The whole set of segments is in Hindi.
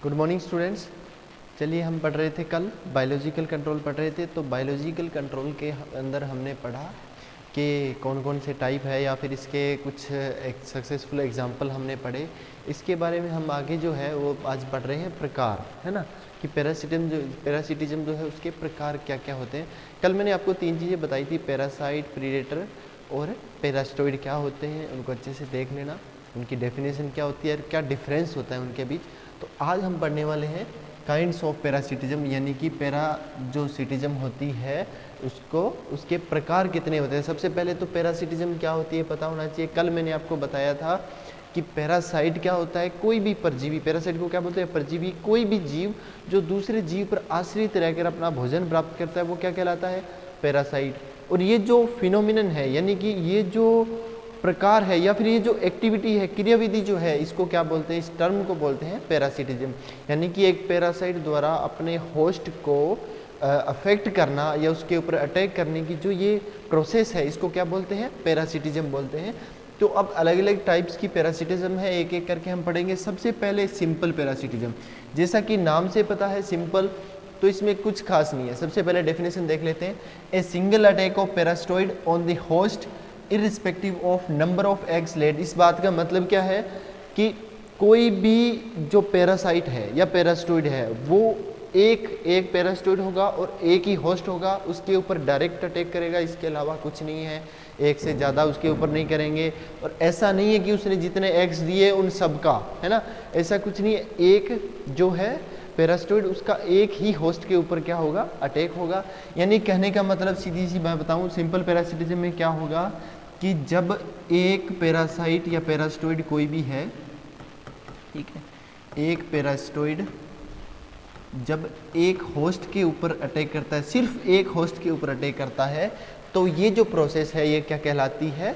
Good morning students. चलिए हम पढ़ रहे थे कल बायोलॉजिकल कंट्रोल पढ़ रहे थे। तो बायोलॉजिकल कंट्रोल के अंदर हमने पढ़ा कि कौन कौन से टाइप है या फिर इसके कुछ एक सक्सेसफुल एग्जांपल हमने पढ़े। इसके बारे में हम आगे जो है वो आज पढ़ रहे हैं प्रकार, है ना, कि पैरासिटिज्म जो है उसके प्रकार क्या क्या होते हैं। कल मैंने आपको 3 चीज़ें बताई थी, पैरासाइट, प्रीडेटर और पैरास्टोइड क्या होते हैं, उनको अच्छे से देख लेना, उनकी डेफिनेशन क्या होती है और क्या डिफरेंस होता है उनके बीच। तो आज हम पढ़ने वाले हैं काइंड्स ऑफ पैरासिटिज्म, यानी कि जो सिटिज्म होती है उसको उसके प्रकार कितने होते हैं। सबसे पहले तो पैरासिटिज्म क्या होती है पता होना चाहिए। कल मैंने आपको बताया था कि पैरासाइट क्या होता है, कोई भी परजीवी, पैरासाइट को क्या बोलते हैं, परजीवी, कोई भी जीव जो दूसरे जीव पर आश्रित रहकर अपना भोजन प्राप्त करता है वो क्या कहलाता है, पैरासाइट। और ये जो फिनोमिनन है, यानी कि ये जो प्रकार है या फिर ये जो एक्टिविटी है, क्रियाविधि जो है, इसको क्या बोलते हैं, इस टर्म को बोलते हैं पैरासिटिज्म। यानी कि एक पैरासाइट द्वारा अपने होस्ट को अफेक्ट करना या उसके ऊपर अटैक करने की जो ये प्रोसेस है, इसको क्या बोलते हैं, पैरासिटिज्म बोलते हैं। तो अब अलग अलग टाइप्स की पैरासिटिज्म है, एक एक करके हम पढ़ेंगे। सबसे पहले सिंपल पैरासिटिज्म, जैसा कि नाम से पता है सिंपल, तो इसमें कुछ खास नहीं है। सबसे पहले डेफिनेशन देख लेते हैं। A single attack of parasitoid on the host irrespective of number of eggs laid. इस बात का मतलब क्या है कि कोई भी जो पैरासाइट है या पैरास्टोइड है वो एक पैरास्टोइड होगा और एक ही होस्ट होगा, उसके ऊपर डायरेक्ट अटैक करेगा, इसके अलावा कुछ नहीं है। एक से ज़्यादा उसके ऊपर नहीं करेंगे। और ऐसा नहीं है कि उसने जितने एग्स दिए उन सब का, है ना, ऐसा कुछ नहीं है। एक जो है पैरास्टोइड, उसका एक ही होस्ट के ऊपर क्या होगा, अटैक होगा। यानी कहने का मतलब सीधी सी बात बताऊं, सिंपल पैरासिटिज्म में क्या होगा कि जब एक पैरासाइट या पैरास्टोइड कोई भी है, ठीक है, एक पैरास्टोइड जब एक होस्ट के ऊपर अटैक करता है, सिर्फ एक होस्ट के ऊपर अटैक करता है, तो ये जो प्रोसेस है ये क्या कहलाती है,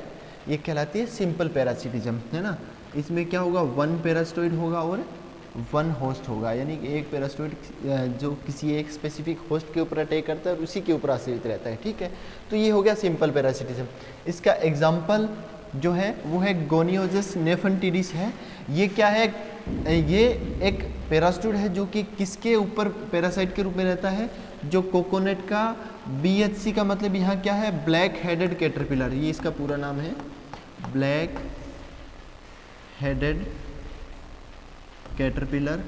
ये कहलाती है सिंपल पैरासिटिज्म, है ना। इसमें क्या होगा, 1 पैरास्टोइड होगा और 1 होस्ट होगा। यानी कि एक पैरास्टोइड जो किसी एक स्पेसिफिक होस्ट के ऊपर अटैक करता है और उसी के ऊपर आश्रित रहता है, ठीक है। तो ये हो गया सिंपल पैरासिटिज्म। इसका एग्जाम्पल जो है वो है गोनियोजस नेफेंटिडिस है। ये क्या है, ये एक पैरास्टोइड है जो कि किसके ऊपर पैरासाइट के रूप में रहता है, जो कोकोनट का BHC का मतलब यहाँ क्या है, ब्लैक हेडेड कैटरपिलर, ये इसका पूरा नाम है, ब्लैक हेडेड कैटरपिलर,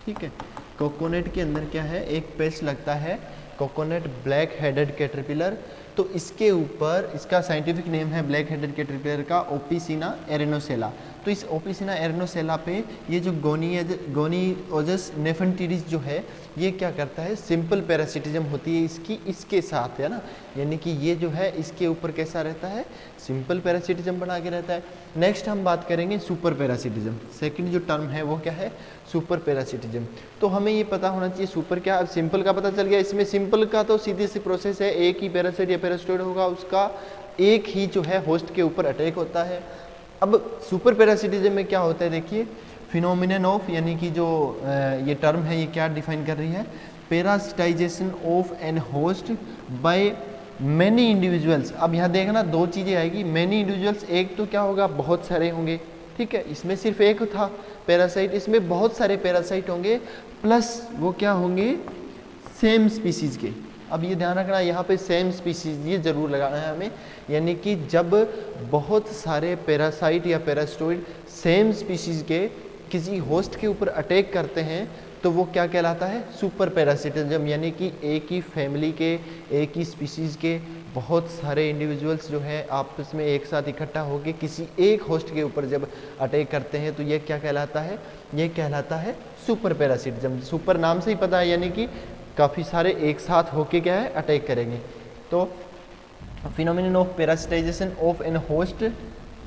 ठीक है। कोकोनट के अंदर क्या है, एक पेस्ट लगता है कोकोनट ब्लैक हेडेड कैटरपिलर। तो इसके ऊपर, इसका साइंटिफिक नेम है ब्लैक हेडेड कैटरपिलर का ओपिसिना एरेनोसेला। तो इस ओपिसिना एरेनोसेला पे ये जो गोनियोजस नेफेंटिडिस जो है ये क्या करता है, सिंपल पैरासिटिज्म होती है इसकी, इसके साथ, है ना। यानी कि ये जो है इसके ऊपर कैसा रहता है, सिंपल पैरासिटिज्म बना के रहता है। नेक्स्ट हम बात करेंगे सुपर पैरासिटिज्म। सेकंड जो टर्म है वो क्या है, सुपर पैरासिटिज्म। तो हमें ये पता होना चाहिए सुपर क्या, अब सिंपल का पता चल गया। इसमें सिंपल का तो सीधी सी प्रोसेस है, एक ही पैरासाइट या पैरास्टोइड होगा, उसका एक ही जो है होस्ट के ऊपर अटैक होता है। अब सुपर पैरासिटिज्म में क्या होता है, देखिए, फिनोमिनन ऑफ, यानी कि जो ये टर्म है ये क्या डिफाइन कर रही है, parasitization of an host by many individuals. अब यहाँ देखना 2 चीज़ें आएगी, मैनी इंडिविजुअल्स, एक तो क्या होगा, बहुत सारे होंगे, ठीक है, इसमें सिर्फ एक था पैरासाइट, इसमें बहुत सारे पैरासाइट होंगे, प्लस वो क्या होंगे, सेम स्पीसीज के। अब ये ध्यान रखना, यहाँ पे सेम स्पीसीज ये जरूर लगाना है हमें, यानी कि जब बहुत सारे पैरासाइट या पैरास्टोइड सेम स्पीसीज के किसी होस्ट के ऊपर अटैक करते हैं तो वो क्या कहलाता है, सुपर पैरासिटिज्म। यानी कि एक ही फैमिली के, एक ही स्पीसीज के बहुत सारे इंडिविजुअल्स जो है आपस में एक साथ इकट्ठा होकर किसी एक होस्ट के ऊपर जब अटैक करते हैं तो ये क्या कहलाता है, ये कहलाता है सुपर पैरासिटिज्म। सुपर नाम से ही पता है, यानी कि काफ़ी सारे एक साथ होके क्या है, अटैक करेंगे। तो phenomenon of parasitization of an host,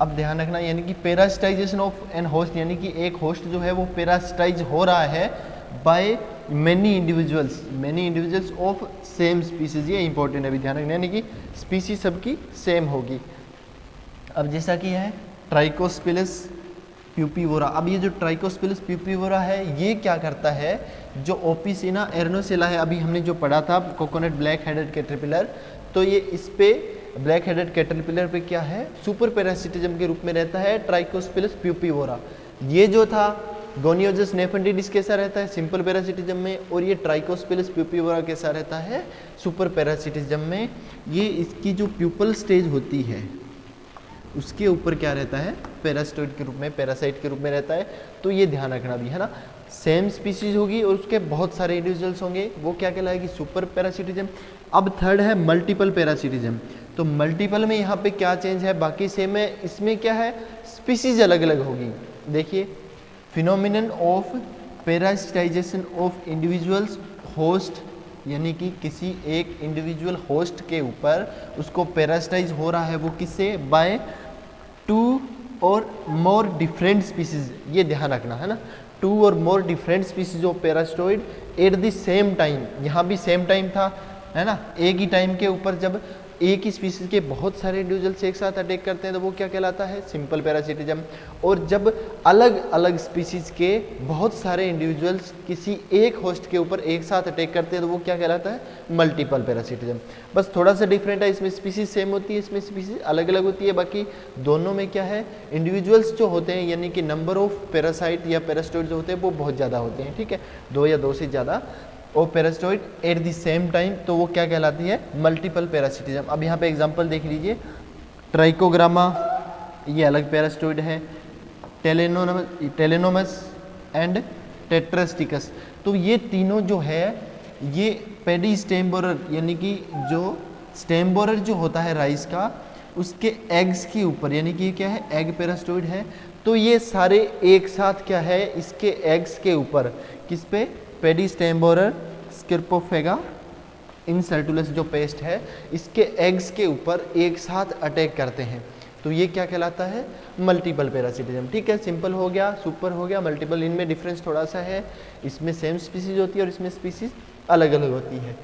अब ध्यान रखना, यानी कि पैरासिटाइजेशन ऑफ एन होस्ट, यानी कि एक होस्ट जो है वो पैरासिटाइज हो रहा है bye many individuals of same species. ये इंपॉर्टेंट है, अभी ध्यान रखना, यानी कि स्पीसीज सबकी सेम होगी। अब जैसा कि है ट्राइकोस्पिलस प्यूपीवोरा। अब ये जो ट्राइकोस्पिलस प्यूपीवोरा है ये क्या करता है, जो ओपिसिना एरेनोसेला है, अभी हमने जो पढ़ा था कोकोनट ब्लैक हेडेड कैटरपिलर, तो ये इस पे ब्लैक हेडेड कैटरपिलर पे क्या है, सुपर पैरासिटिज्म के रूप में रहता है ट्राइकोस्पिलस प्यूपीवोरा। ये जो था गोनियोजस नेफेंटिडिस कैसा रहता है सिंपल पैरासिटिज्म में, और ये ट्राइकोस्पिलस प्यूपिवरा कैसा रहता है सुपर पैरासिटिज्म में। ये इसकी जो प्यूपल स्टेज होती है उसके ऊपर क्या रहता है पैरास्टोइड के रूप में, पैरासाइट के रूप में रहता है। तो ये ध्यान रखना भी है ना, सेम स्पीसीज होगी और उसके बहुत सारे इंडिविजुअल्स होंगे, वो क्या कहलाएगी सुपर पैरासिटिज्म। अब थर्ड है मल्टीपल पैरासिटिज्म। तो मल्टीपल में यहाँ पे क्या चेंज है, बाकी सेम है, इसमें क्या है स्पीसीज अलग अलग होगी। देखिए phenomenon of parasitization of individuals host, यानी कि किसी एक इंडिविजुअल होस्ट के ऊपर उसको पैरासिटाइज हो रहा है, वो किससे, बाय 2 और मोर डिफरेंट स्पीसीज। ये ध्यान रखना है ना, 2 और more different species of parasitoid at the same time. यहाँ भी सेम टाइम था है ना, एक ही टाइम के ऊपर जब एक ही स्पीसीज के बहुत सारे इंडिविजुअल्स एक साथ अटैक करते हैं तो वो क्या कहलाता है सिंपल पैरासिटिज्म। और जब अलग अलग स्पीसीज के बहुत सारे इंडिविजुअल्स किसी एक होस्ट के ऊपर एक साथ अटैक करते हैं तो वो क्या कहलाता है मल्टीपल पैरासिटिज्म। बस थोड़ा सा डिफरेंट है, इसमें स्पीसीज सेम होती है, इसमें स्पीसीज अलग अलग होती है। बाकी दोनों में क्या है इंडिविजुअल्स जो होते हैं यानी कि नंबर ऑफ पैरासाइट या पैरास्टोइड जो होते हैं वो बहुत ज़्यादा होते हैं, ठीक है, 2 या 2 से ज़्यादा और पैरास्टोइड एट द सेम टाइम, तो वो क्या कहलाती है मल्टीपल पैरासिटिज्म। अब यहाँ पे एग्जांपल देख लीजिए, ट्राइकोग्रामा ये अलग पैरास्टोइड है, टेलेनोमस एंड टेट्रास्टिकस, तो ये तीनों जो है ये पेडी स्टेम बोरर यानी कि जो स्टेम बोरर जो होता है राइस का उसके एग्स के ऊपर, यानी कि ये क्या है एग पैरास्टोइड है। तो ये सारे एक साथ क्या है इसके एग्स के ऊपर, किस पे, पेडी स्टेम बोरर स्किर्पोफेगा इनसर्टुलस जो पेस्ट है इसके एग्स के ऊपर एक साथ अटैक करते हैं, तो ये क्या कहलाता है मल्टीपल पैरासिटिज्म। ठीक है, सिंपल हो गया, सुपर हो गया, मल्टीपल, इनमें डिफरेंस थोड़ा सा है, इसमें सेम स्पीसीज होती है और इसमें स्पीसीज अलग अलग होती है।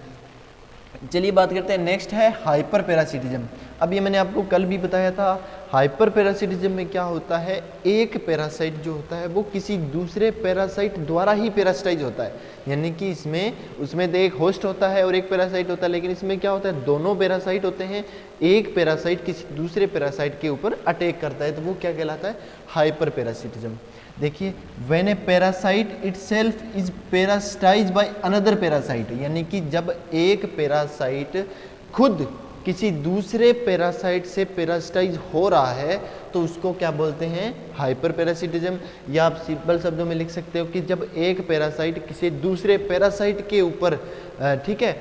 चलिए बात करते हैं, नेक्स्ट है हाइपर पैरासिटिज्म। अब ये मैंने आपको कल भी बताया था, हाइपर पैरासिटिज्म में क्या होता है, एक पैरासाइट जो होता है वो किसी दूसरे पैरासाइट द्वारा ही पैरासिटाइज होता है, यानी कि उसमें तो एक होस्ट होता है और एक पैरासाइट होता है, लेकिन इसमें क्या होता है दोनों पैरासाइट होते हैं, एक पैरासाइट किसी दूसरे पैरासाइट के ऊपर अटैक करता है, तो वो क्या कहलाता है हाइपर पैरासिटिज्म। देखिए, when a parasite itself is parasitized by another parasite, यानी कि जब एक पैरासाइट खुद किसी दूसरे पैरासाइट से पैरासिटाइज हो रहा है तो उसको क्या बोलते हैं हाइपर पैरासिटिज्म। या आप सिंपल शब्दों में लिख सकते हो कि जब एक पैरासाइट किसी दूसरे पैरासाइट के ऊपर ठीक है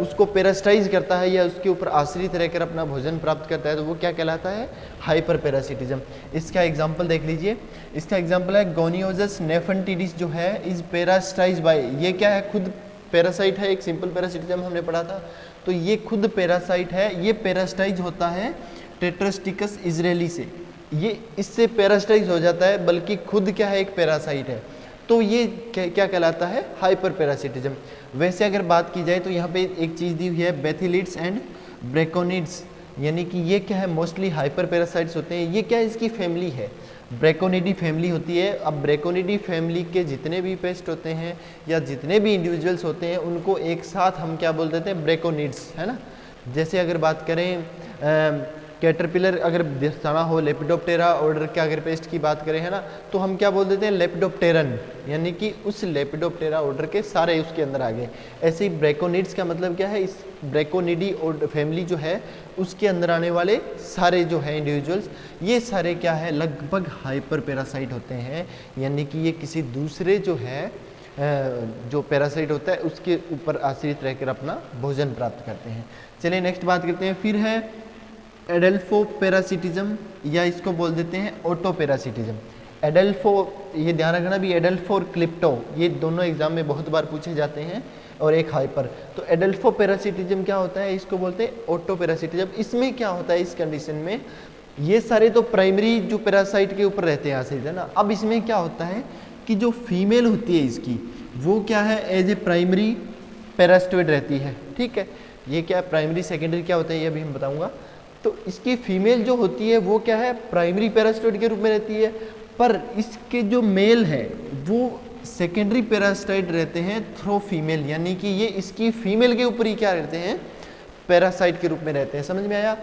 उसको पैरासिटाइज करता है या उसके ऊपर आश्रित रहकर अपना भोजन प्राप्त करता है तो वो क्या कहलाता है हाइपर पैरासिटिज्म। इसका एग्जाम्पल देख लीजिए, इसका एग्जाम्पल है गोनियोजस नेफेंटिडिस जो है इज पैरासिटाइज बाय, ये क्या है खुद पैरासाइट है, एक सिंपल पैरासिटिज्म हमने पढ़ा था, तो ये खुद पैरासाइट है, ये पैरासिटाइज होता है टेट्रास्टिकस इजरायली से, ये इससे पैरासिटाइज हो जाता है, बल्कि खुद क्या है एक पैरासाइट है, तो ये क्या कहलाता है हाइपर पैरासिटिज्म। वैसे अगर बात की जाए तो यहाँ पे एक चीज़ दी हुई है बेथिलिड्स एंड ब्रेकोनिड्स, यानी कि ये क्या है मोस्टली हाइपर पैरासाइट्स होते हैं, ये क्या है इसकी फैमिली है, ब्रेकोनिडी फैमिली होती है। अब ब्रेकोनिडी फैमिली के जितने भी पेस्ट होते हैं या जितने भी इंडिविजुअल्स होते हैं उनको एक साथ हम क्या बोल देते हैं ब्रेकोनिड्स, है ना। जैसे अगर बात करें कैटरपिलर अगर दस्ताना हो, लेपिडोप्टेरा ऑर्डर के अगर पेस्ट की बात करें है ना, तो हम क्या बोल देते हैं लेपिडोप्टेरन, यानी कि उस लेपिडोप्टेरा ऑर्डर के सारे उसके अंदर आ गए। ऐसे ही ब्रेकोनिड्स का मतलब क्या है, इस ब्रेकोनिडी ऑर्डर फैमिली जो है उसके अंदर आने वाले सारे जो है इंडिविजुअल्स, ये सारे क्या है लगभग हाइपर पैरासाइट होते हैं, यानी कि ये किसी दूसरे जो है जो पैरासाइट होता है उसके ऊपर आश्रित रहकर अपना भोजन प्राप्त करते हैं। चलिए नेक्स्ट बात करते हैं, फिर है एडल्फो पैरासिटिज्म या इसको बोल देते हैं ऑटो पैरासिटिज्म। एडल्फो, ये ध्यान रखना भी, एडल्फो और क्लिप्टो ये दोनों एग्जाम में बहुत बार पूछे जाते हैं, और एक हाइपर। तो एडल्फो पैरासिटिज्म क्या होता है, इसको बोलते हैं ऑटो पैरासिटिज्म। इसमें क्या होता है इस कंडीशन में, ये सारे तो प्राइमरी जो पैरासाइट के ऊपर रहते हैं आश्रित, है ना। अब इसमें क्या होता है कि जो फीमेल होती है इसकी वो क्या है एज ए प्राइमरी पैरास्टोइड रहती है, ठीक है। ये क्या है प्राइमरी सेकेंडरी क्या होता है ये अभी हम बताऊंगा। तो इसकी फीमेल जो होती है वो क्या है प्राइमरी पैरास्टोइड के रूप में रहती है, पर इसके जो मेल है वो सेकेंडरी पैरासाइट रहते हैं थ्रो फीमेल, यानी कि ये इसकी फीमेल के ऊपर ही क्या रहते हैं पैरासाइट के रूप में रहते हैं। समझ में आया।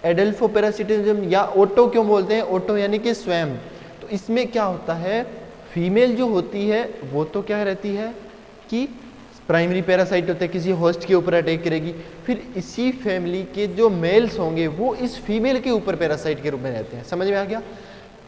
एडल्फो पैरासिटिज्म या ऑटो क्यों बोलते हैं, ऑटो यानी कि स्वयं। तो इसमें क्या होता है फीमेल जो होती है वो तो क्या रहती है कि प्राइमरी पैरासाइट होते हैं, किसी होस्ट के ऊपर अटैक करेगी, फिर इसी फैमिली के जो मेल्स होंगे वो इस फीमेल के ऊपर पैरासाइट के रूप में रहते हैं। समझ में आ गया?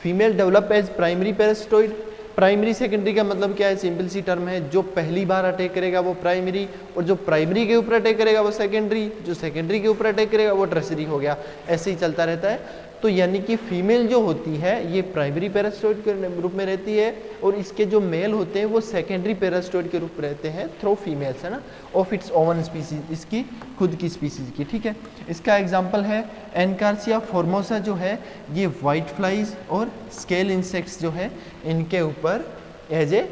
Female develop as primary parasitoid. Primary secondary का मतलब क्या है? सिंपल सी टर्म है, जो पहली बार अटैक करेगा वो प्राइमरी, और जो प्राइमरी के ऊपर अटैक करेगा वो सेकेंडरी, जो सेकेंडरी के ऊपर अटैक करेगा वो टर्सरी हो गया। ऐसे ही चलता रहता है। तो यानी कि फीमेल जो होती है ये प्राइमरी पैरासिटोइड के रूप में रहती है, और इसके जो मेल होते हैं वो सेकेंडरी पैरासिटोइड के रूप में रहते हैं थ्रू फीमेल्स, है ना, ऑफ इट्स ओवन स्पीसीज, इसकी खुद की स्पीसीज की। ठीक है, इसका एग्जांपल है एनकार्सिया फॉर्मोसा जो है, ये वाइट फ्लाइज और स्केल इंसेक्ट्स जो है इनके ऊपर एज ए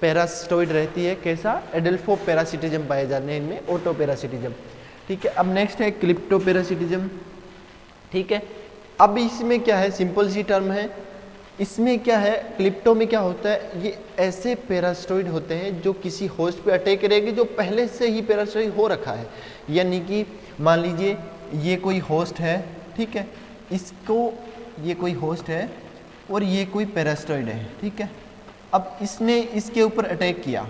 पैरासिटोइड रहती है। कैसा? एडल्फो पैरासिटिज्म पाए जाते हैं इनमें, ऑटो पैरासिटिज्म। ठीक है, अब नेक्स्ट है क्लिप्टो पैरासिटिज्म। ठीक है, अब इसमें क्या है? सिंपल सी टर्म है। इसमें क्या है? क्लिप्टो में क्या होता है? ये ऐसे पैरासिटोइड होते हैं जो किसी होस्ट पे अटैक करेंगे जो पहले से ही पैरासिटोइड हो रखा है। यानी कि मान लीजिए ये कोई होस्ट है, ठीक है, इसको ये कोई होस्ट है और ये कोई पैरासिटोइड है, ठीक है। अब इसने इसके ऊपर अटैक किया,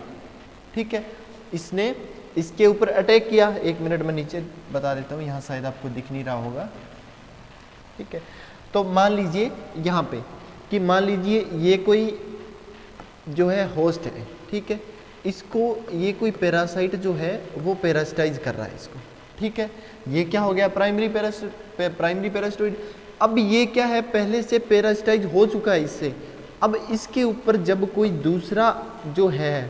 ठीक है, इसने इसके ऊपर अटैक किया। एक मिनट में नीचे बता देता हूँ, यहाँ शायद आपको दिख नहीं रहा होगा, ठीक है। तो मान लीजिए यहाँ पे कि मान लीजिए ये कोई जो है होस्ट है, ठीक है, इसको ये कोई पैरासाइट जो है वो पैरासिटाइज कर रहा है इसको, ठीक है। ये क्या हो गया? Primary parasitoid. अब ये क्या है? पहले से पैरासिटाइज हो चुका है इससे। अब इसके ऊपर जब कोई दूसरा जो है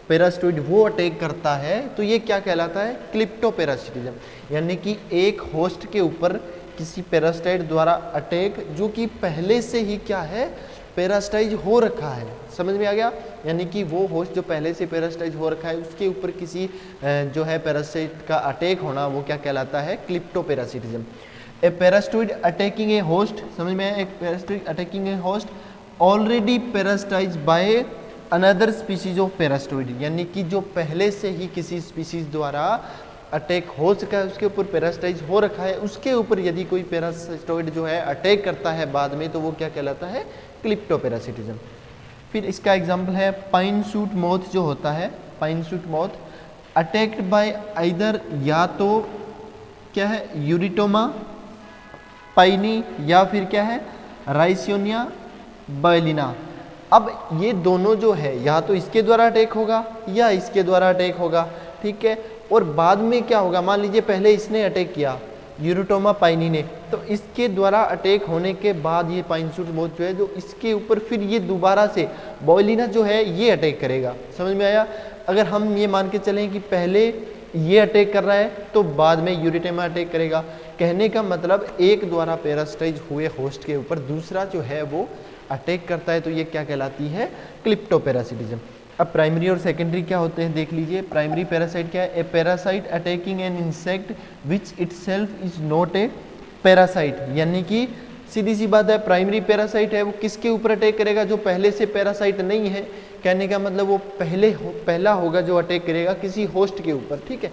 पैरासिटोइड वो अटैक करता है तो ये क्या कहलाता है? क्लिप्टोपैरासिटिज्म। यानी कि एक होस्ट के ऊपर किसी पैरासाइट द्वारा अटैक जो कि पहले से ही क्या है? पैरासाइट हो रखा है। समझ में आ गया? यानी कि वो होस्ट जो पहले से पैरासाइट हो रखा है उसके ऊपर किसी जो है पैरासाइट का अटैक होना वो क्या कहलाता है? Kleptoparasitism. A parasite attacking a host, समझ में आया? एक parasite attacking a host already parasited by another species of parasite, यानी कि जो पहले से ही किसी स्पीसीज द्वारा अटैक हो चुका है, उसके ऊपर पैरासाइट हो रखा है, उसके ऊपर यदि कोई पैरासाइटोइड जो है अटैक करता है बाद में तो वो क्या कहलाता है? क्लिप्टोपैरासिटिज्म। फिर इसका एग्जांपल है पाइन सूट मॉथ जो होता है, pine suit moth attacked by either या तो क्या है? यूरिटोमा पाइनी या फिर क्या है? राइसियोनिया बायलिना। अब ये दोनों जो है या तो इसके द्वारा अटैक होगा या इसके द्वारा अटैक होगा, ठीक है। और बाद में क्या होगा? मान लीजिए पहले इसने अटैक किया यूरोटोमा पाइनी ने, तो इसके द्वारा अटैक होने के बाद ये पाइन सूट मॉथ जो है जो इसके ऊपर फिर ये दोबारा से बॉयलिना जो है ये अटैक करेगा। समझ में आया? अगर हम ये मान के चलें कि पहले ये अटैक कर रहा है तो बाद में यूरिटोमा अटैक करेगा, कहने का मतलब एक द्वारा पैरासाइट हुए होस्ट के ऊपर दूसरा जो है वो अटैक करता है, तो ये क्या कहलाती है? क्लिप्टोपैरासिटिज्म। अब प्राइमरी और सेकेंडरी क्या होते हैं देख लीजिए। प्राइमरी पैरासाइट क्या है? ए parasite attacking an insect which itself is not a parasite, यानी कि सीधी सी बात है, प्राइमरी पैरासाइट है वो किसके ऊपर अटैक करेगा? जो पहले से पैरासाइट नहीं है। कहने का मतलब वो पहला होगा जो अटैक करेगा किसी होस्ट के ऊपर, ठीक है।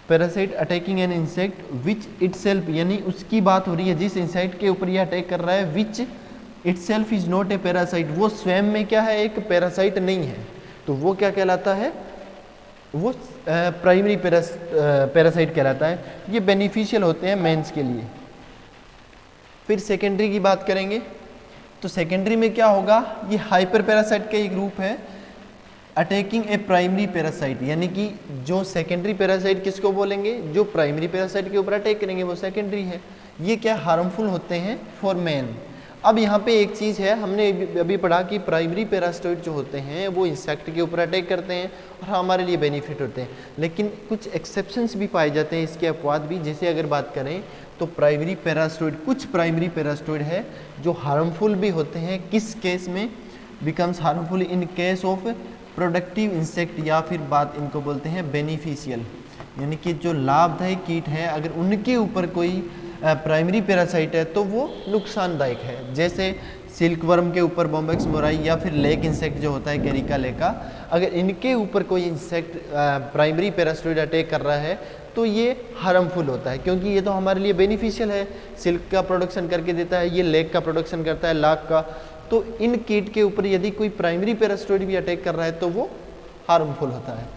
Parasite attacking an insect which itself, यानी उसकी बात हो रही है जिस इंसेक्ट के ऊपर ये अटैक कर रहा है, which itself is not a parasite, वो स्वयं में क्या है? एक पैरासाइट नहीं है, तो वो क्या कहलाता है? वो प्राइमरी पैरासाइट कहलाता है। ये बेनिफिशियल होते हैं मेंस के लिए। फिर सेकेंडरी की बात करेंगे तो सेकेंडरी में क्या होगा? ये हाइपर पैरासाइट का एक ग्रुप है अटैकिंग ए प्राइमरी पैरासाइट, यानी कि जो सेकेंडरी पैरासाइट किसको बोलेंगे? जो प्राइमरी पैरासाइट के ऊपर अटैक करेंगे वो सेकेंडरी है। ये क्या हार्मफुल होते हैं फॉर मैन। अब यहाँ पे एक चीज़ है, हमने अभी पढ़ा कि प्राइमरी पैरासाइट जो होते हैं वो इंसेक्ट के ऊपर अटैक करते हैं और हमारे लिए बेनिफिट होते हैं, लेकिन कुछ एक्सेप्शंस भी पाए जाते हैं इसके अपवाद भी। जैसे अगर बात करें तो प्राइमरी पैरासाइट, कुछ प्राइमरी पैरासाइट है जो हार्मफुल भी होते हैं। किस केस में becomes harmful? In case of productive insect, या फिर बात इनको बोलते हैं बेनिफिशियल, यानी कि जो लाभदायक कीट हैं अगर उनके ऊपर कोई प्राइमरी पैरासाइट है तो वो नुकसानदायक है। जैसे सिल्क वर्म के ऊपर बॉम्बेक्स मोराई या फिर लेक इंसेक्ट जो होता है कैरिका लेका, अगर इनके ऊपर कोई इंसेक्ट प्राइमरी पैरासाइट अटैक कर रहा है तो ये हार्मफुल होता है, क्योंकि ये तो हमारे लिए बेनिफिशियल है, सिल्क का प्रोडक्शन करके देता है, ये लेक का प्रोडक्शन करता है, लाख का, तो इन कीट के ऊपर यदि कोई प्राइमरी पैरासाइट भी अटैक कर रहा है तो वो हार्मफुल होता है।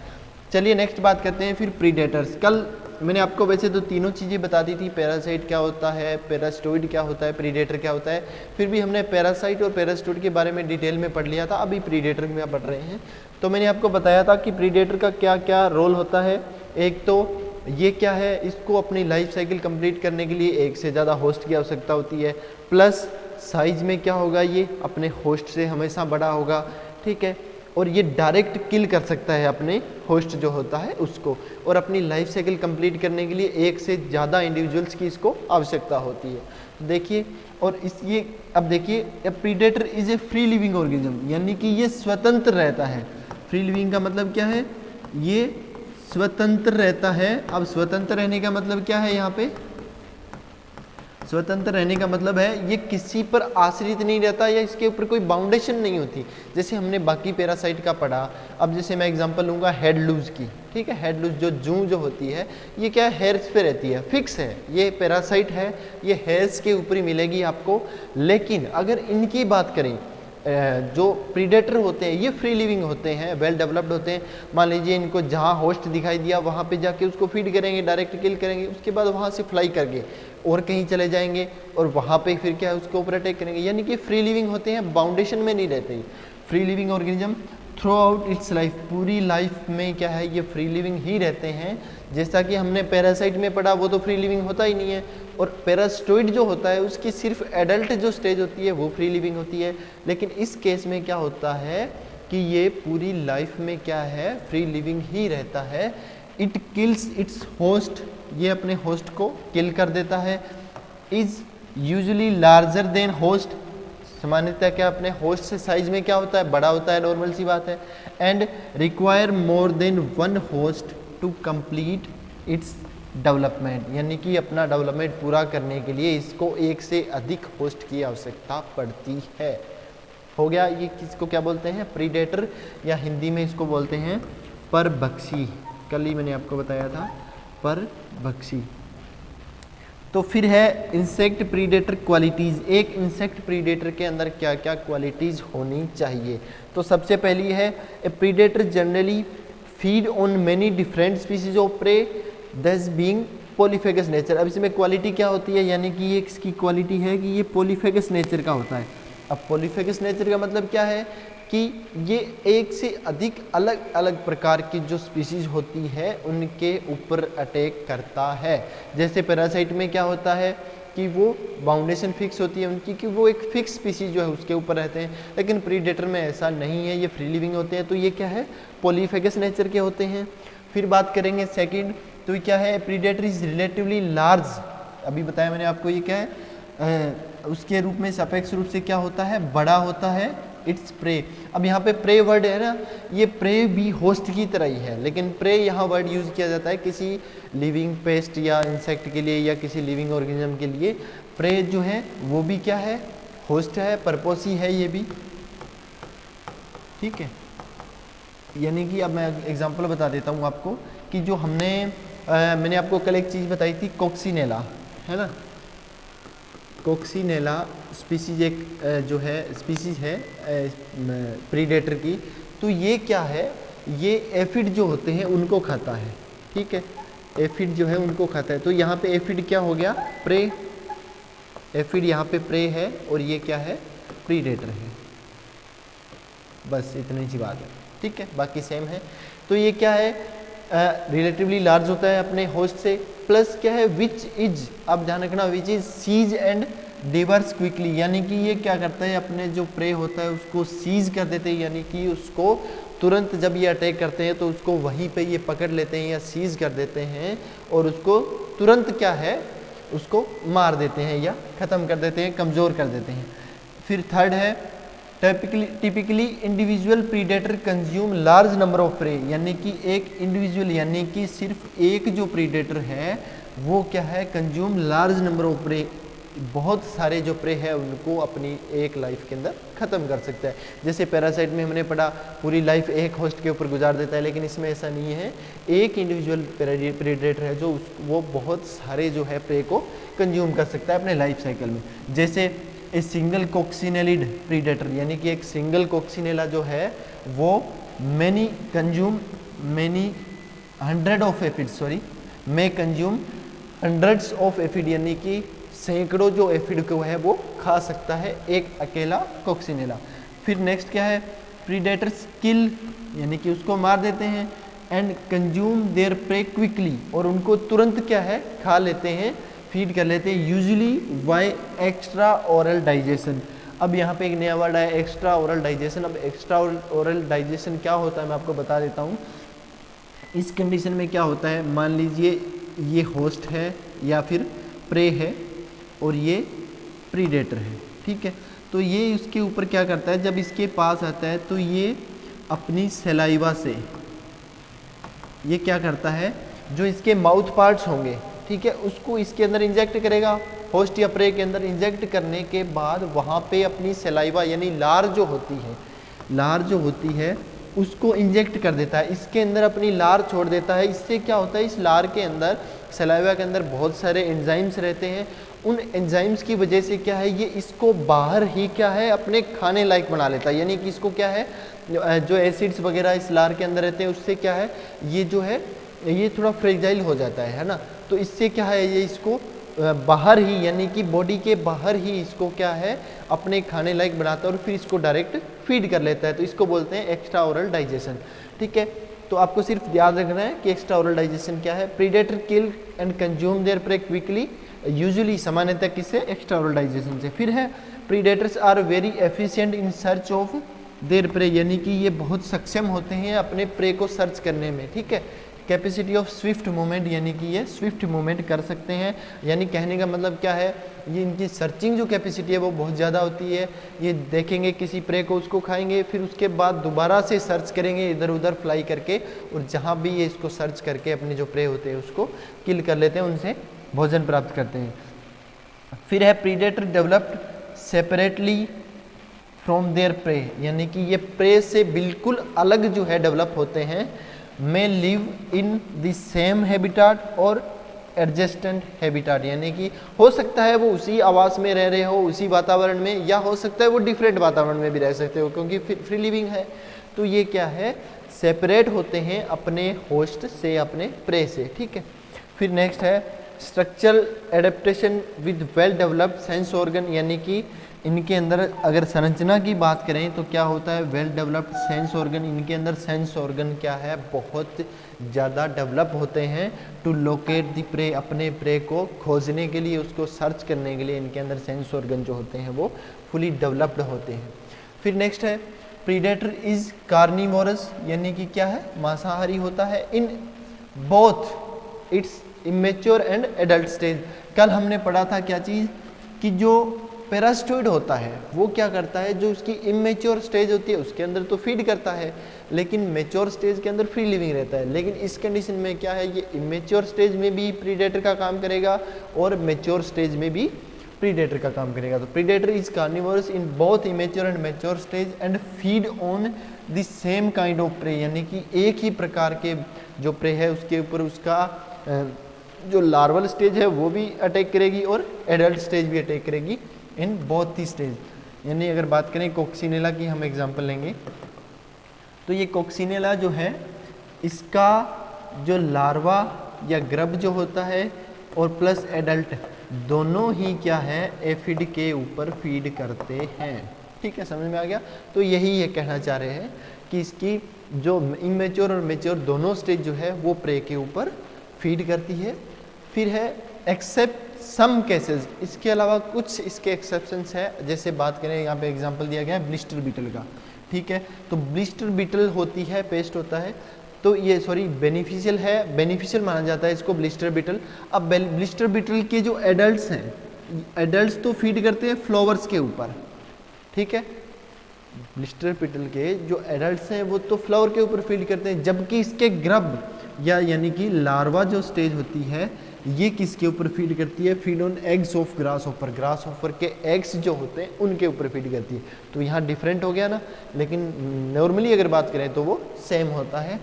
चलिए नेक्स्ट बात करते हैं फिर प्रीडेटर्स। कल मैंने आपको वैसे तो तीनों चीज़ें बता दी थी, पैरासाइट क्या होता है, पैरास्टोइड क्या होता है, प्रीडेटर क्या होता है, फिर भी हमने पैरासाइट और पैरास्टोइड के बारे में डिटेल में पढ़ लिया था, अभी प्रीडेटर में पढ़ रहे हैं। तो मैंने आपको बताया था कि प्रीडेटर का क्या क्या रोल होता है। एक तो ये क्या है, इसको अपनी लाइफ साइकिल कंप्लीट करने के लिए एक से ज़्यादा होस्ट की आवश्यकता होती है, प्लस साइज में क्या होगा, ये अपने होस्ट से हमेशा बड़ा होगा, ठीक है, और ये डायरेक्ट किल कर सकता है अपने होस्ट जो होता है उसको, और अपनी लाइफ साइकिल कंप्लीट करने के लिए एक से ज़्यादा इंडिविजुअल्स की इसको आवश्यकता होती है। तो देखिए, और इस ये अब देखिए, a predator is a free living organism, यानी कि ये स्वतंत्र रहता है। फ्री लिविंग का मतलब क्या है, ये स्वतंत्र रहता है। अब स्वतंत्र रहने का मतलब क्या है, यहाँ पे स्वतंत्र रहने का मतलब है ये किसी पर आश्रित नहीं रहता या इसके ऊपर कोई बाउंडेशन नहीं होती, जैसे हमने बाकी पैरासाइट का पढ़ा। अब जैसे मैं एग्जांपल लूँगा हेड लूज की, ठीक है, हेड लूज जो जूं जो होती है, ये क्या है, हेयर्स पे रहती है, फिक्स है, ये पैरासाइट है, ये हेयर्स के ऊपर ही मिलेगी आपको। लेकिन अगर इनकी बात करें, जो प्रीडेटर होते हैं ये फ्री लिविंग होते हैं, वेल डेवलप्ड होते हैं। मान लीजिए इनको जहाँ होस्ट दिखाई दिया वहाँ पे जाके उसको फीड करेंगे, डायरेक्ट किल करेंगे, उसके बाद वहाँ से फ्लाई करके और कहीं चले जाएंगे और वहाँ पे फिर क्या है उसके ऊपर अटैक करेंगे, यानी कि फ्री लिविंग होते हैं, बाउंडेशन में नहीं रहते। Free living organism through out it's life, पूरी लाइफ में क्या है ये फ्री लिविंग ही रहते हैं। जैसा कि हमने पैरासाइट में पढ़ा वो तो फ्री लिविंग होता ही नहीं है, और पैरास्टोइड जो होता है उसकी सिर्फ एडल्ट जो स्टेज होती है वो फ्री लिविंग होती है। लेकिन इस केस में क्या होता है कि ये पूरी लाइफ में क्या है, फ्री लिविंग ही रहता है। इट किल्स इट्स होस्ट, ये अपने होस्ट को किल कर देता है। Is usually larger than host, सामान्यतः क्या अपने होस्ट से साइज में क्या होता है, बड़ा होता है, नॉर्मल सी बात है। And require more than one host to complete its development, यानी कि अपना डेवलपमेंट पूरा करने के लिए इसको एक से अधिक होस्ट की आवश्यकता पड़ती है। हो गया, ये किसको क्या बोलते हैं, प्रीडेटर, या हिंदी में इसको बोलते हैं परभक्षी। कल ही मैंने आपको बताया था परभक्षी। तो फिर है इंसेक्ट प्रीडेटर क्वालिटीज़। एक इंसेक्ट प्रीडेटर के अंदर क्या क्या क्वालिटीज़ होनी चाहिए। तो सबसे पहली है, a predator generally feed on many different species of prey, thus being polyphagous nature. अब इसमें क्वालिटी क्या होती है, यानी कि ये इसकी क्वालिटी है कि ये पॉलीफेगस नेचर का होता है। अब पॉलीफेगस नेचर का मतलब क्या है कि ये एक से अधिक अलग अलग प्रकार की जो स्पीसीज होती है उनके ऊपर अटैक करता है। जैसे पैरासाइट में क्या होता है कि वो बाउंडेशन फिक्स होती है उनकी, कि वो एक फिक्स स्पीसीज जो है उसके ऊपर रहते हैं। लेकिन प्रीडेटर में ऐसा नहीं है, ये फ्री लिविंग होते हैं, तो ये क्या है, पॉलीफेगस नेचर के होते हैं। फिर बात करेंगे सेकंड, तो ये क्या है, प्रीडेटर इज रिलेटिवली लार्ज। अभी बताया मैंने आपको, ये क्या है, उसके रूप में सापेक्ष रूप से क्या होता है, बड़ा होता है। इट्स प्रे, अब यहाँ पे प्रे वर्ड है ना, ये प्रे भी होस्ट की तरह ही है, लेकिन प्रे यहाँ वर्ड यूज किया जाता है किसी लिविंग पेस्ट या इंसेक्ट के लिए या किसी लिविंग ऑर्गेनिज्म के लिए। प्रे जो है वो भी क्या है, होस्ट है, पर्पस ही है ये भी, ठीक है। यानी कि अब मैं एग्जांपल बता देता हूँ आपको कि जो मैंने आपको कल एक चीज़ बताई थी, कोक्सीनेला, है ना, कोक्सीनेला स्पीसीज एक जो है स्पीसीज है प्रीडेटर की। तो ये क्या है, ये एफिड जो होते हैं उनको खाता है, ठीक है, एफिड जो है उनको खाता है। तो यहाँ पे एफिड क्या हो गया, प्रे, एफिड यहाँ पे प्रे है और ये क्या है, प्रीडेटर है। बस इतनी सी बात है, ठीक है, बाकी सेम है। तो ये क्या है, रिलेटिवली लार्ज होता है अपने होस्ट से, प्लस क्या है, विच इज, अब ध्यान रखना, which is seize and devours quickly, यानी कि ये क्या करता है, अपने जो प्रे होता है उसको सीज कर देते हैं, यानी कि उसको तुरंत जब ये अटैक करते हैं तो उसको वहीं पे ये पकड़ लेते हैं या सीज कर देते हैं और उसको तुरंत क्या है, उसको मार देते हैं या ख़त्म कर देते हैं, कमज़ोर कर देते हैं। फिर थर्ड है, typically individual predator consume large number of prey, यानी कि एक इंडिविजुअल, यानी कि सिर्फ एक जो प्रीडेटर है वो क्या है, consume large number of prey, बहुत सारे जो प्रे है उनको अपनी एक लाइफ के अंदर ख़त्म कर सकता है। जैसे पैरासाइट में हमने पढ़ा पूरी लाइफ एक होस्ट के ऊपर गुजार देता है, लेकिन इसमें ऐसा नहीं है, एक इंडिविजुअल प्रेडेटर है जो वो बहुत सारे जो है प्रे को कंज्यूम कर सकता है अपने लाइफ साइकिल में। जैसे ए सिंगल कोक्सिनेलिड प्रीडेटर, यानी कि एक सिंगल कोक्सिनेला जो है वो many consume many hundred of aphid may consume hundreds of aphid, यानी कि सैकड़ों जो एफिड को है वो खा सकता है एक अकेला कोक्सिनेला। फिर नेक्स्ट क्या है, प्रीडेटर्स किल, यानी कि उसको मार देते हैं, and consume their prey quickly, और उनको तुरंत क्या है खा लेते हैं, फीड कर लेते हैं, usually by extra oral digestion. अब यहाँ पे एक नया वर्ड है एक्स्ट्रा ओरल डाइजेशन। अब एक्स्ट्रा ओरल डाइजेशन क्या होता है मैं आपको बता देता हूँ। इस कंडीशन में क्या होता है, मान लीजिए ये होस्ट है या फिर प्रे है और ये प्रीडेटर है, ठीक है। तो ये उसके ऊपर क्या करता है, जब इसके पास आता है तो ये अपनी सलाइवा से ये क्या करता है, जो इसके माउथ पार्ट्स होंगे, ठीक है, उसको इसके अंदर इंजेक्ट करेगा, होस्ट या प्रे के अंदर। इंजेक्ट करने के बाद वहाँ पे अपनी सलाइवा यानी लार जो होती है उसको इंजेक्ट कर देता है, इसके अंदर अपनी लार छोड़ देता है। इससे क्या होता है, इस लार के अंदर सलाइवा के अंदर बहुत सारे एंजाइम्स रहते हैं। उन एंजाइम्स की वजह से क्या है, ये इसको बाहर ही क्या है अपने खाने लायक बना लेता है, यानी कि इसको क्या है जो एसिड्स वगैरह इस लार के अंदर रहते हैं उससे क्या है ये जो है ये थोड़ा फ्रेजाइल हो जाता है ना। तो इससे क्या है ये इसको बाहर ही यानी कि बॉडी के बाहर ही इसको क्या है अपने खाने लायक बनाता है और फिर इसको डायरेक्ट फीड कर लेता है। तो इसको बोलते हैं एक्स्ट्रा ओरल डाइजेशन, ठीक है। तो आपको सिर्फ याद रखना है कि एक्स्ट्रा ओरल डाइजेशन क्या है। Predator kill and consume their prey quickly, usually सामान्यतः किससे, एक्स्ट्रा ओरल डाइजेशन से। फिर है predators are very efficient in search of their prey, यानी कि ये बहुत सक्षम होते हैं अपने प्रे को सर्च करने में, ठीक है। कैपेसिटी ऑफ स्विफ्ट मूवमेंट, यानी कि ये स्विफ्ट मूवमेंट कर सकते हैं, यानी कहने का मतलब क्या है, ये इनकी सर्चिंग जो कैपेसिटी है वो बहुत ज़्यादा होती है। ये देखेंगे किसी प्रे को, उसको खाएंगे, फिर उसके बाद दोबारा से सर्च करेंगे इधर उधर फ्लाई करके, और जहाँ भी ये इसको सर्च करके अपने जो प्रे होते हैं उसको किल कर लेते हैं, उनसे भोजन प्राप्त करते हैं। फिर है predator developed separately from there prey, यानी कि ये प्रे से बिल्कुल अलग जो है डेवलप होते हैं। may live in the same habitat और एडजेस्टेंट हैबिटाट, यानी कि हो सकता है वो उसी आवास में रह रहे हो, उसी वातावरण में, या हो सकता है वो डिफरेंट वातावरण में भी रह सकते हो क्योंकि फ्री लिविंग है। तो ये क्या है, सेपरेट होते हैं अपने होस्ट से, अपने प्रे से, ठीक है। फिर नेक्स्ट है structural adaptation with well developed sense organ, यानी कि इनके अंदर अगर संरचना की बात करें तो क्या होता है, वेल डेवलप्ड सेंस ऑर्गन। इनके अंदर सेंस ऑर्गन क्या है, बहुत ज़्यादा डेवलप होते हैं टू लोकेट द प्रे, अपने प्रे को खोजने के लिए, उसको सर्च करने के लिए इनके अंदर सेंस ऑर्गन जो होते हैं वो फुली डेवलप्ड होते हैं। फिर नेक्स्ट है प्रीडेटर इज कार्निवोरस, यानी कि क्या है, मांसाहारी होता है। In both it's immature and adult stage. कल हमने पढ़ा था क्या चीज़, कि जो पैरास्टोइड होता है वो क्या करता है, जो उसकी इमेच्योर स्टेज होती है उसके अंदर तो फीड करता है, लेकिन मेच्योर स्टेज के अंदर फ्री लिविंग रहता है। लेकिन इस कंडीशन में क्या है, ये इमेच्योर स्टेज में भी प्रीडेटर का काम करेगा और मेच्योर स्टेज में भी प्रीडेटर का काम करेगा। तो predator is carnivorous in both immature and mature stage and feed on the same kind of prey, यानी कि एक ही प्रकार के जो प्रे है उसके ऊपर उसका जो लार्वल स्टेज है वो भी अटैक करेगी और एडल्ट स्टेज भी अटैक करेगी इन बोथ ही स्टेज। यानी अगर बात करें कोक्सिनेला की हम एग्जांपल लेंगे तो ये कोक्सिनेला जो है इसका जो लार्वा या ग्रब जो होता है और प्लस एडल्ट दोनों ही क्या है एफिड के ऊपर फीड करते हैं, ठीक है, समझ में आ गया। तो यही ये कहना चाह रहे हैं कि इसकी जो इमेच्योर और मेच्योर दोनों स्टेज जो है वो प्रे के ऊपर फीड करती है। फिर है एक्सेप्ट सम केसेस, इसके अलावा कुछ इसके एक्सेप्शंस है। जैसे बात करें यहाँ पे एग्जांपल दिया गया है ब्लिस्टर बीटल का, ठीक है। तो ब्लिस्टर बीटल होती है, पेस्ट होता है, तो ये बेनिफिशियल है, बेनिफिशियल माना जाता है इसको ब्लिस्टर बीटल। अब ब्लिस्टर बीटल के जो एडल्ट्स हैं, एडल्ट्स तो फीड करते हैं फ्लावर्स के ऊपर, ठीक है। ब्लिस्टर बीटल के जो एडल्ट्स हैं वो तो फ्लावर के ऊपर फीड करते हैं, जबकि इसके ग्रब या यानी कि लार्वा जो स्टेज होती है ये किसके ऊपर फीड करती है, feed on eggs of grass offer, grass offer के एग्स जो होते हैं उनके ऊपर फीड करती है। तो यहाँ डिफरेंट हो गया ना, लेकिन नॉर्मली अगर बात करें तो वो सेम होता है।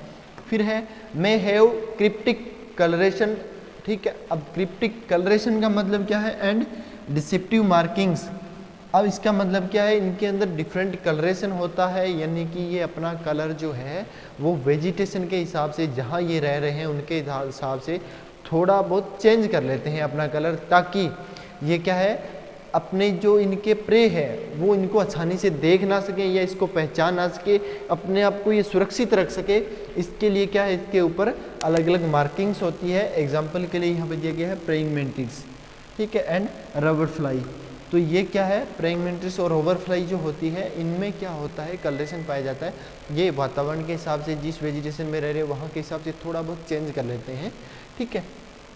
फिर है मे हैव क्रिप्टिक कलरेशन, ठीक है। अब क्रिप्टिक कलरेशन का मतलब क्या है, एंड डिसेप्टिव मार्किंग्स अब इसका मतलब क्या है, इनके अंदर डिफरेंट कलरेशन होता है, यानी कि ये अपना कलर जो है वो वेजिटेशन के हिसाब से, जहाँ ये रह रहे हैं उनके हिसाब से थोड़ा बहुत चेंज कर लेते हैं अपना कलर, ताकि ये क्या है, अपने जो इनके प्रे है वो इनको आसानी से देख ना सके या इसको पहचान ना सके, अपने आप को ये सुरक्षित रख सके। इसके लिए क्या है, इसके ऊपर अलग अलग मार्किंग्स होती है। एग्जाम्पल के लिए यहाँ पे दिया गया है प्रेइंग मैंटिस, ठीक है, एंड रबर फ्लाई। तो ये क्या है, प्रेइंग मैंटिस और रबर फ्लाई जो होती है, इनमें क्या होता है, कलरेशन पाया जाता है। ये वातावरण के हिसाब से, जिस वेजिटेशन में रह रहे हैं वहाँ के हिसाब से थोड़ा बहुत चेंज कर लेते हैं, ठीक है।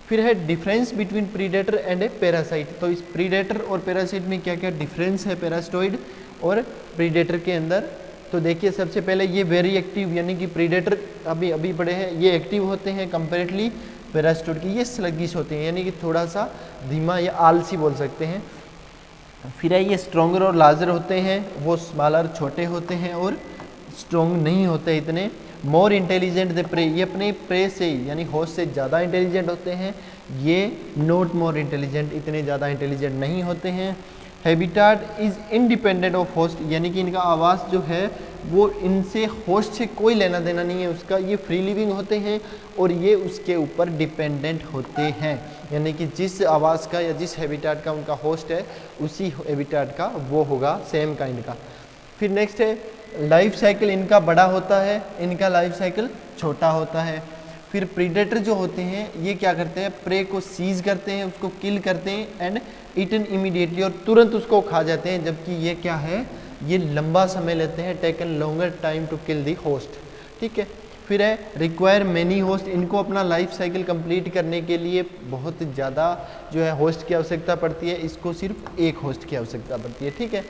फिर है difference between predator and A parasite. तो इस प्रीडेटर और पैरासाइट में क्या क्या डिफरेंस है पैरासाइट और प्रीडेटर के अंदर। तो देखिए सबसे पहले ये वेरी एक्टिव, यानी कि प्रीडेटर अभी बड़े हैं, ये एक्टिव होते हैं कंपेरेटली पैरासाइट की, ये स्लगिश होते हैं, यानी कि थोड़ा सा धीमा या आलसी बोल सकते हैं। फिर है ये स्ट्रॉन्गर और लार्जर होते हैं, वो स्मॉलर छोटे होते हैं और स्ट्रॉन्ग नहीं होते इतने। मोर इंटेलिजेंट द प्रे, ये अपने प्रे से यानी होस्ट से ज़्यादा इंटेलिजेंट होते हैं, ये नॉट मोर इंटेलिजेंट, इतने ज़्यादा इंटेलिजेंट नहीं होते हैं। Habitat is independent of host, यानी कि इनका आवास जो है वो इनसे होस्ट से कोई लेना देना नहीं है उसका, ये फ्री लिविंग होते हैं और ये उसके ऊपर डिपेंडेंट होते हैं, यानी कि जिस आवास का या जिस हैबिटाट का उनका होस्ट है उसी हैबिटाट का वो होगा, सेम काइंड का। फिर नेक्स्ट है लाइफ साइकिल इनका बड़ा होता है, इनका लाइफ साइकिल छोटा होता है। फिर प्रीडेटर जो होते हैं ये क्या करते हैं, प्रे को सीज करते हैं, उसको किल करते हैं एंड ईटन इमीडिएटली, और तुरंत उसको खा जाते हैं। जबकि ये क्या है, ये लंबा समय लेते हैं, taken longer time to kill the host, ठीक है। फिर है रिक्वायर मैनी होस्ट, इनको अपना लाइफ साइकिल कंप्लीट करने के लिए बहुत ज़्यादा जो है होस्ट की आवश्यकता पड़ती है, इसको सिर्फ एक होस्ट की आवश्यकता पड़ती है, ठीक है।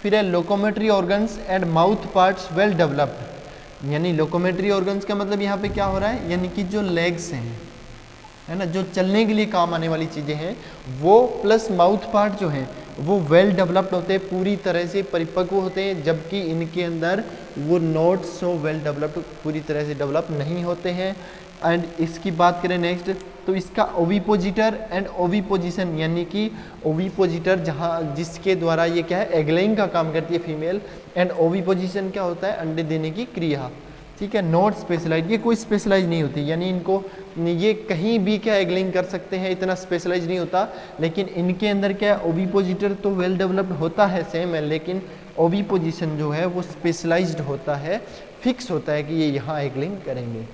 फिर है locomotory organs and mouth parts well developed, यानी लोकोमेट्री ऑर्गन्स का मतलब यहाँ पे क्या हो रहा है, यानी कि जो लेग्स हैं, है ना, जो चलने के लिए काम आने वाली चीज़ें हैं वो, प्लस माउथ पार्ट जो हैं वो वेल डेवलप्ड होते हैं, पूरी तरह से परिपक्व होते हैं, जबकि इनके अंदर वो नॉट सो वेल डेवलप्ड, पूरी तरह से डेवलप नहीं होते हैं। एंड इसकी बात करें नेक्स्ट, तो इसका ओविपोजिटर एंड ओविपोजिशन, यानी कि ओविपोजिटर जहाँ जिसके द्वारा ये क्या है, एगलेइंग का काम करती है फीमेल, एंड ओविपोजिशन क्या होता है, अंडे देने की क्रिया, ठीक है। नॉट स्पेशलाइज, ये कोई स्पेशलाइज नहीं होती, यानी इनको ये कहीं भी क्या एगलिंग कर सकते हैं, इतना स्पेशलाइज नहीं होता। लेकिन इनके अंदर क्या है, ओविपोजिटर तो वेल डेवलप्ड होता है, सेम है, लेकिन ओविपोजिशन जो है वो स्पेशलाइज्ड होता है, फिक्स होता है कि ये यहाँ एगलिंग करेंगे,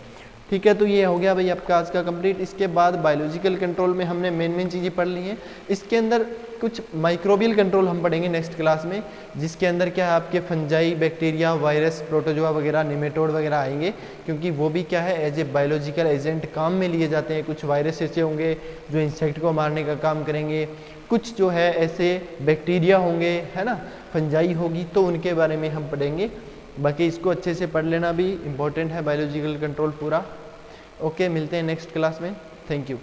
ठीक है। तो ये हो गया भाई आपका आज का कंप्लीट। इसके बाद बायोलॉजिकल कंट्रोल में हमने मेन चीज़ें पढ़ ली हैं। इसके अंदर कुछ माइक्रोबियल कंट्रोल हम पढ़ेंगे नेक्स्ट क्लास में, जिसके अंदर क्या है, आपके फंजाई, बैक्टीरिया, वायरस, प्रोटोजोआ वगैरह, निमेटोड वगैरह आएंगे, क्योंकि वो भी क्या है, एज ए बायोलॉजिकल एजेंट काम में लिए जाते हैं। कुछ वायरस ऐसे होंगे जो इंसेक्ट को मारने का काम करेंगे, कुछ जो है ऐसे बैक्टीरिया होंगे, है ना, फंजाई होगी, तो उनके बारे में हम पढ़ेंगे। बाकी इसको अच्छे से पढ़ लेना भी इम्पोर्टेंट है, बायोलॉजिकल कंट्रोल पूरा। ओके, मिलते हैं नेक्स्ट क्लास में। Thank you.